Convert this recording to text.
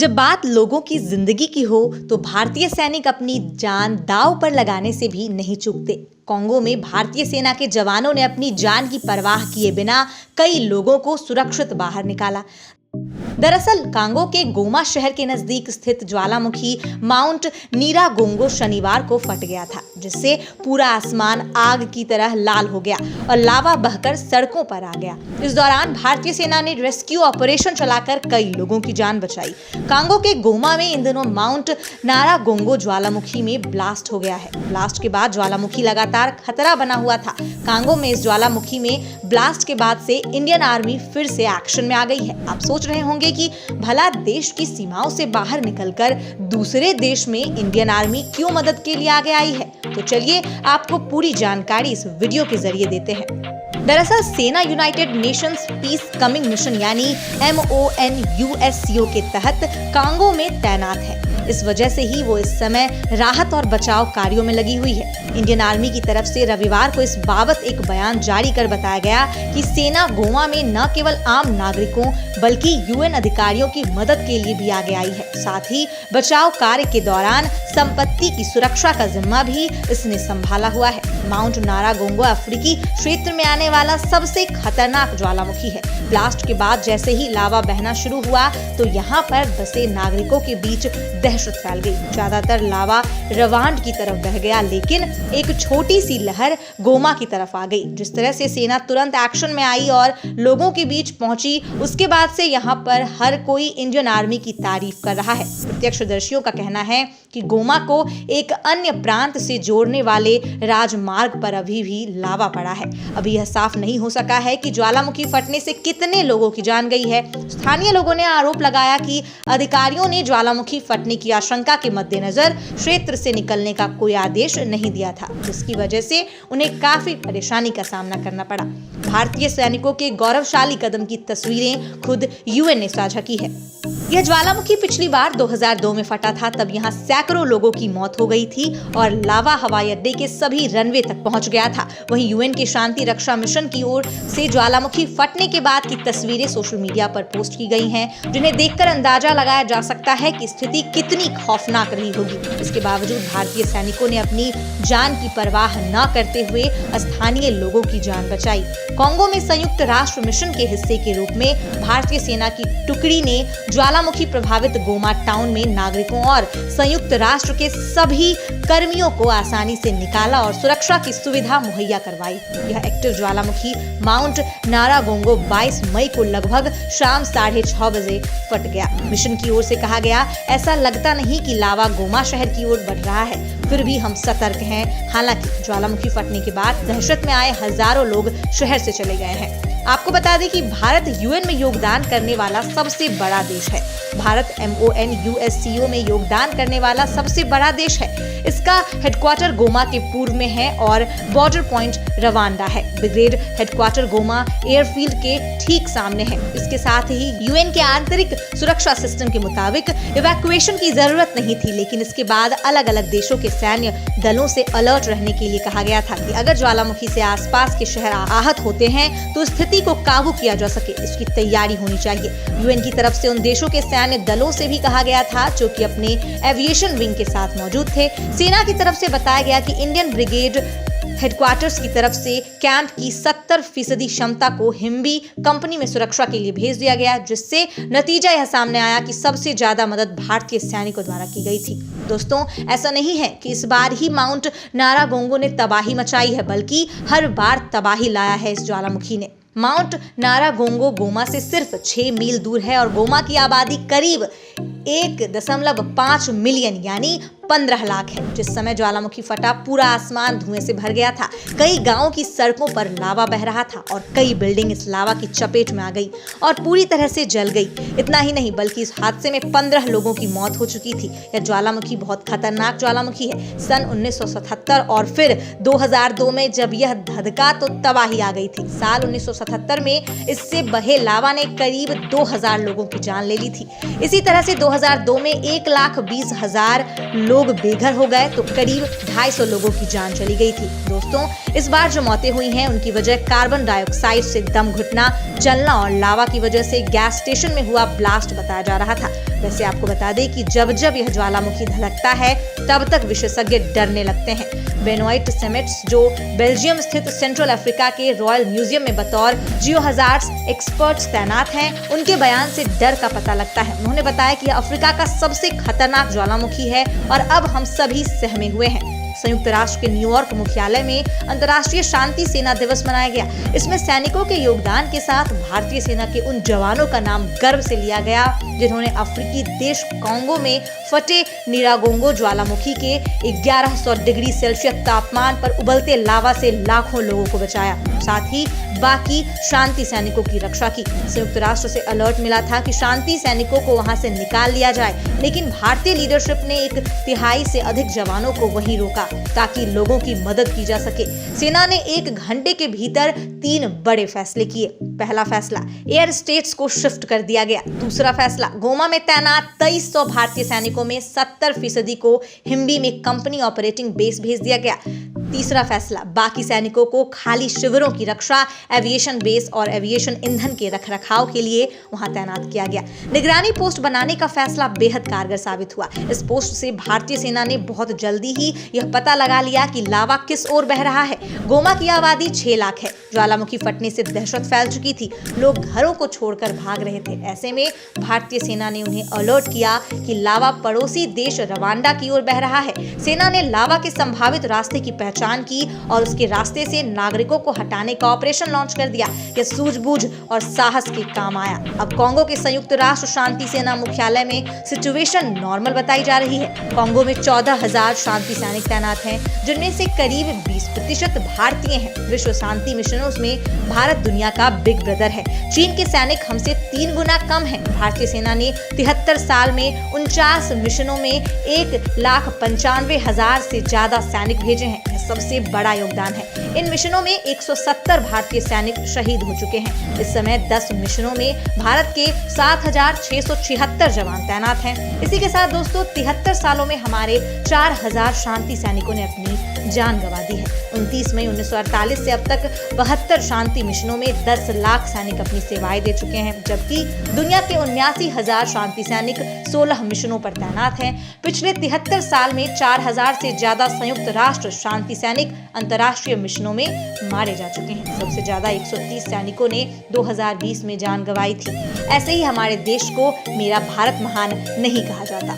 जब बात लोगों की जिंदगी की हो तो भारतीय सैनिक अपनी जान दांव पर लगाने से भी नहीं चूकते। कांगो में भारतीय सेना के जवानों ने अपनी जान की परवाह किए बिना कई लोगों को सुरक्षित बाहर निकाला। दरअसल कांगो के गोमा शहर के नजदीक स्थित ज्वालामुखी माउंट नीरागोंगो शनिवार को फट गया था, जिससे पूरा आसमान आग की तरह लाल हो गया और लावा बहकर सड़कों पर आ गया। इस दौरान भारतीय सेना ने रेस्क्यू ऑपरेशन चलाकर कई लोगों की जान बचाई। कांगो के गोमा में इन दिनों माउंट नारागोंगो ज्वालामुखी में ब्लास्ट हो गया है। ब्लास्ट के बाद ज्वालामुखी लगातार खतरा बना हुआ था। कांगो में इस ज्वालामुखी में ब्लास्ट के बाद से इंडियन आर्मी फिर से एक्शन में आ गई है। आप सोच रहे होंगे कि भला देश की सीमाओं से बाहर निकलकर दूसरे देश में इंडियन आर्मी क्यों मदद के लिए आगे आई है, तो चलिए आपको पूरी जानकारी इस वीडियो के जरिए देते हैं। दरअसल सेना united nations peace keeping mission यानी MONUSCO के तहत कांगो में तैनात है। इस वजह से ही वो इस समय राहत और बचाव कार्यों में लगी हुई है। इंडियन आर्मी की तरफ से रविवार को इस बाबत एक बयान जारी कर बताया गया कि सेना गोवा में न केवल आम नागरिकों बल्कि UN अधिकारियों की मदद के लिए भी आगे आई है। साथ ही बचाव कार्य के दौरान संपत्ति की सुरक्षा का जिम्मा भी इसने संभाला हुआ है। माउंट नारागोंगो अफ्रीकी क्षेत्र में आने वाला सबसे खतरनाक ज्वालामुखी है। ब्लास्ट के बाद जैसे ही लावा बहना शुरू हुआ तो यहाँ पर बसे नागरिकों के बीच दहशत फैल गई। ज्यादातर लावा रवांड की तरफ बह गया, लेकिन एक छोटी सी लहर गोमा की तरफ आ गई। जिस तरह से सेना तुरंत एक्शन में आई और लोगों के बीच पहुंची, उसके बाद से यहाँ पर हर कोई इंडियन आर्मी की तारीफ कर रहा है। प्रत्यक्षदर्शियों का कहना है कि गोमा को एक अन्य प्रांत से जोड़ने वाले राजमार्ग पर अभी भी लावा पड़ा है। अभी यह साफ नहीं हो सका है कि ज्वालामुखी फटने से कितने लोगों की जान गई है। स्थानीय लोगों ने आरोप लगाया कि अधिकारियों ने ज्वालामुखी फटने की आशंका के मद्देनजर क्षेत्र से निकलने का कोई आदेश नहीं दिया था, जिसकी वजह से उन्हें काफी परेशानी का सामना करना पड़ा। भारतीय सैनिकों के गौरवशाली कदम की तस्वीरें खुद UN ने साझा की है। यह ज्वालामुखी पिछली बार 2002 में फटा था। तब यहाँ सैकड़ों लोगों की मौत हो गई थी और लावा हवाई अड्डे के सभी रनवे तक पहुंच गया था। वहीं UN के शांति रक्षा मिशन की ओर से ज्वालामुखी फटने के बाद की तस्वीरें सोशल मीडिया पर पोस्ट की गई हैं, जिन्हें देखकर अंदाजा लगाया जा सकता है कि स्थिति कितनी खौफनाक रही होगी। इसके बावजूद भारतीय सैनिकों ने अपनी जान की परवाह न करते हुए स्थानीय लोगों की जान बचाई। कांगो में संयुक्त राष्ट्र मिशन के हिस्से के रूप में भारतीय सेना की टुकड़ी ने ज्वालामुखी प्रभावित गोमा टाउन में नागरिकों और संयुक्त राष्ट्र के सभी कर्मियों को आसानी से निकाला और सुरक्षा की सुविधा मुहैया करवाई। यह एक्टिव ज्वालामुखी माउंट नारागोंगो 22 मई को लगभग शाम 6:30 बजे फट गया। मिशन की ओर से कहा गया, ऐसा लगता नहीं कि लावा गोमा शहर की ओर बढ़ रहा है, फिर भी हम सतर्क हैं। हालांकि ज्वालामुखी फटने के बाद दहशत में आए हजारों लोग शहर से चले गए हैं। आपको बता दें कि भारत UN में योगदान करने वाला सबसे बड़ा देश है। भारत MONUSCO में योगदान करने वाला सबसे बड़ा देश है। इसका हेडक्वार्टर गोमा के पूर्व में है और बॉर्डर पॉइंट रवांडा है। ब्रिगेड हेडक्वार्टर गोमा एयरफील्ड के ठीक सामने है। इसके साथ ही UN के आंतरिक सुरक्षा सिस्टम के मुताबिक इवैक्यूएशन की जरूरत नहीं थी, लेकिन इसके बाद अलग अलग देशों के सैन्य दलों से अलर्ट रहने के लिए कहा गया था कि अगर ज्वालामुखी से आसपास के शहर आहत होते हैं तो स्थिति को काबू किया जा सके, इसकी तैयारी होनी चाहिए। UN की तरफ से उन देशों के सैन्य दलों से भी कहा गया था जो कि अपने एविएशन विंग के साथ मौजूद थे। सेना की तरफ से बताया गया कि इंडियन ब्रिगेड हेडक्वार्टर्स की तरफ से कैंप की 70% क्षमता को हिम्बी कंपनी में सुरक्षा के लिए भेज दिया गया, जिससे नतीजा यह सामने आया कि सबसे ज्यादा मदद भारतीय सैनिकों द्वारा की गई थी। दोस्तों, ऐसा नहीं है कि इस बार ही माउंट नारागोंगो ने तबाही मचाई है, बल्कि हर बार तबाही लाया है इस ज्वालामुखी ने। माउंट नारागोंगो गोमा से सिर्फ 6 मील दूर है और गोमा की आबादी करीब 1.5 मिलियन यानी 15 लाख है। जिस समय ज्वालामुखी फटा, पूरा आसमान धुएं से भर गया था। कई गांवों की सड़कों पर लावा बह रहा था और कई बिल्डिंग इस लावा की चपेट में आ गई और पूरी तरह से जल गई। इतना ही नहीं, बल्कि इस हादसे में 15 लोगों की मौत हो चुकी थी। यह ज्वालामुखी बहुत खतरनाक ज्वालामुखी है। सन 1977 और फिर 2002 में जब यह धधका तो तबाही आ गई थी। साल 1977 में इससे बहे लावा ने करीब 2000 लोगों की जान ले ली थी। इसी तरह से 2002 में 1,20,000 लोग बेघर हो गए तो करीब 250 लोगों की जान चली गई थी। दोस्तों, इस बार जो मौतें हुई हैं उनकी वजह कार्बन डाइऑक्साइड से दम घुटना, जलना और लावा की वजह से गैस स्टेशन में हुआ ब्लास्ट बताया जा रहा था। वैसे आपको बता दें कि जब जब यह ज्वालामुखी धधकता है तब तक विशेषज्ञ डरने लगते हैं। बेनोइट सेमेट्स, जो बेल्जियम स्थित सेंट्रल अफ्रीका के रॉयल म्यूजियम में बतौर जियोहजार्ड्स एक्सपर्ट्स तैनात हैं, उनके बयान से डर का पता लगता है। उन्होंने बताया कि यह अफ्रीका का सबसे खतरनाक ज्वालामुखी है और अब हम सभी सहमे हुए हैं। संयुक्त राष्ट्र के न्यूयॉर्क मुख्यालय में अंतर्राष्ट्रीय शांति सेना दिवस मनाया गया। इसमें सैनिकों के योगदान के साथ भारतीय सेना के उन जवानों का नाम गर्व से लिया गया जिन्होंने अफ्रीकी देश कांगो में फटे निरागोंगो ज्वालामुखी के 1100 डिग्री सेल्सियस तापमान पर उबलते लावा से लाखों लोगों को बचाया, साथ ही बाकी शांति सैनिकों की रक्षा की। संयुक्त राष्ट्र से अलर्ट मिला था कि शांति सैनिकों को वहां से निकाल लिया जाए, लेकिन भारतीय लीडरशिप ने 1/3 से अधिक जवानों को वहीं रोका ताकि लोगों की मदद की जा सके। सेना ने 1 घंटे के भीतर 3 बड़े फैसले किए। पहला फैसला, एयर स्टेट्स को शिफ्ट कर दिया गया। दूसरा फैसला, गोमा में तैनात 2300 भारतीय सैनिकों में 70% को हिम्बी में कंपनी ऑपरेटिंग बेस भेज दिया गया। तीसरा फैसला, बाकी सैनिकों को खाली शिविरों की रक्षा, एविएशन बेस और एविएशन ईंधन के रखरखाव के लिए वहां तैनात किया गया। निगरानी पोस्ट बनाने का फैसला बेहद कारगर साबित हुआ। इस पोस्ट से भारतीय सेना ने बहुत जल्दी ही यह पता लगा लिया कि लावा किस ओर बह रहा है। गोमा की आबादी 6 लाख है। ज्वालामुखी फटने से दहशत फैल चुकी थी, लोग घरों को छोड़कर भाग रहे थे। ऐसे में भारतीय सेना ने उन्हें अलर्ट किया कि लावा पड़ोसी देश रवांडा की ओर बह रहा है। सेना ने लावा के संभावित रास्ते की पहचान की और उसके रास्ते से नागरिकों को हटाने का ऑपरेशन लॉन्च कर दिया। यह सूझबूझ और साहस के काम आया। अब कांगो के संयुक्त राष्ट्र शांति सेना मुख्यालय में सिचुएशन नॉर्मल बताई जा रही है। कांगो में 14,000 शांति सैनिक तैनात हैं, जिनमें से करीब 20% भारतीय हैं। विश्व शांति मिशनों में भारत दुनिया का बिग ब्रदर है। चीन के सैनिक हमसे 3 गुना कम हैं। भारतीय सेना ने 73 साल में 49 मिशनों में 1,95,000 से ज्यादा सैनिक भेजे हैं। सबसे बड़ा योगदान है। इन मिशनों में 170 भारतीय सैनिक शहीद हो चुके हैं। इस समय 10 मिशनों में भारत के 7,676 जवान तैनात हैं। इसी के साथ दोस्तों 73 सालों में हमारे 4,000 शांति सैनिकों ने अपनी जान गंवा दी है। 29 मई 1948 से अब तक 72 शांति मिशनों में 10 लाख सैनिक अपनी सेवाएं दे चुके हैं, जबकि दुनिया के 79,000 शांति सैनिक 16 मिशनों पर तैनात हैं। पिछले 73 साल में 4,000 से ज्यादा संयुक्त राष्ट्र शांति सैनिक अंतर्राष्ट्रीय मिशनों में मारे जा चुके हैं। सबसे ज्यादा 130 सैनिकों ने 2020 में जान गंवाई थी। ऐसे ही हमारे देश को मेरा भारत महान नहीं कहा जाता।